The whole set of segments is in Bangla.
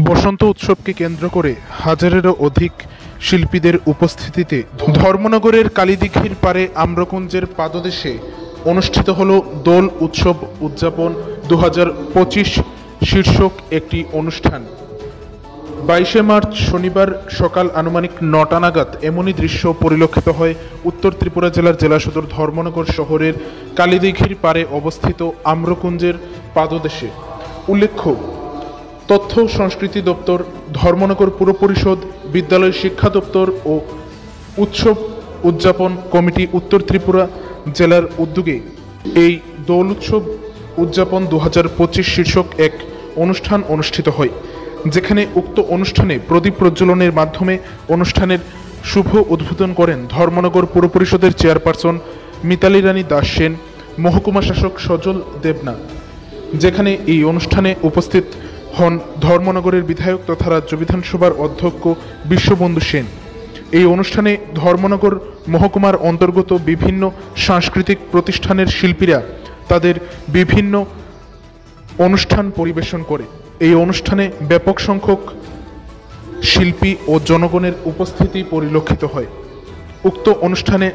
বসন্ত উৎসবকে কেন্দ্র করে হাজারেরও অধিক শিল্পীদের উপস্থিতিতে ধর্মনগরের কালীদিঘির পারে আম্রকুঞ্জের পাদদেশে অনুষ্ঠিত হল দোল উৎসব উদযাপন 2025 শীর্ষক একটি অনুষ্ঠান। 22 মার্চ শনিবার সকাল আনুমানিক 9টা নাগাদ এমনই দৃশ্য পরিলক্ষিত হয় উত্তর ত্রিপুরা জেলার জেলা সদর ধর্মনগর শহরের কালীদিঘির পারে অবস্থিত আম্রকুঞ্জের পাদদেশে। উল্লেখ্য, তথ্য সংস্কৃতি দপ্তর, ধর্মনগর পুর পরিষদ, বিদ্যালয় শিক্ষা দপ্তর ও উৎসব উদযাপন কমিটি উত্তর ত্রিপুরা জেলার উদ্যোগে এই দোল উৎসব উদযাপন 2025 শীর্ষক এক অনুষ্ঠান অনুষ্ঠিত হয়, যেখানে উক্ত অনুষ্ঠানে প্রদীপ প্রজ্বলনের মাধ্যমে অনুষ্ঠানের শুভ উদ্বোধন করেন ধর্মনগর পুর পরিষদের চেয়ারপারসন মিতালি রানী দাস সেন, মহকুমা শাসক সজল দেবনাথ। যেখানে এই অনুষ্ঠানে উপস্থিত হন ধর্মনগরের বিধায়ক তথা রাজ্য বিধানসভার অধ্যক্ষ বিশ্ববন্ধু সেন। এই অনুষ্ঠানে ধর্মনগর মহকুমার অন্তর্গত বিভিন্ন সাংস্কৃতিক প্রতিষ্ঠানের শিল্পীরা তাদের বিভিন্ন অনুষ্ঠান পরিবেশন করে। এই অনুষ্ঠানে ব্যাপক সংখ্যক শিল্পী ও জনগণের উপস্থিতি পরিলক্ষিত হয়। উক্ত অনুষ্ঠানে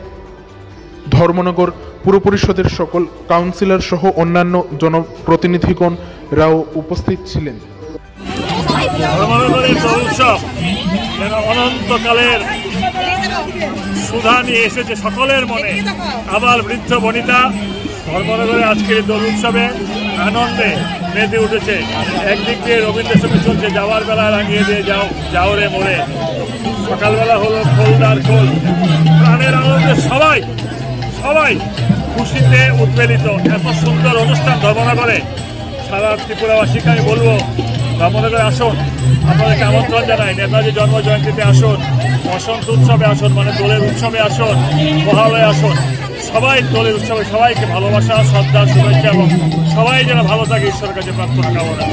ধর্মনগর পুর পরিষদের সকল কাউন্সিলর সহ অন্যান্য জনপ্রতিনিধিগণরাও উপস্থিত ছিলেন। ধর্মনগরের দোল উৎসব যেন অনন্তকালের সুধা নিয়ে এসেছে সকলের মনে। আবার বৃদ্ধ বনিতা ধর্মনগরে আজকের দোল উৎসবে আনন্দে মেতে উঠেছে। একদিক দিয়ে রবীন্দ্রসঙ্গীত চলছে, যাওয়ার বেলা রাঙিয়ে দিয়ে যাও রে মোড়ে, সকালবেলা হলো খোলদার খোল। প্রাণের আনন্দে সবাই খুশিতে উদ্বেলিত। এত সুন্দর অনুষ্ঠান ধর্মনগরে। সারা ত্রিপুরাবাসীকে আমি বলবো, ধর্মনগরে আসুন, আপনাদেরকে আমন্ত্রণ জানাই। নেতাজি জন্ম জয়ন্তীতে আসুন, বসন্ত উৎসবে আসুন, মানে দোলের উৎসবে আসুন, মহালয়ে আসুন। সবাই দোলের উৎসবে সবাইকে ভালোবাসা, শ্রদ্ধা, শুভেচ্ছা এবং সবাই যেন ভালো থাকে ঈশ্বরের কাছে প্রার্থনা কামনা।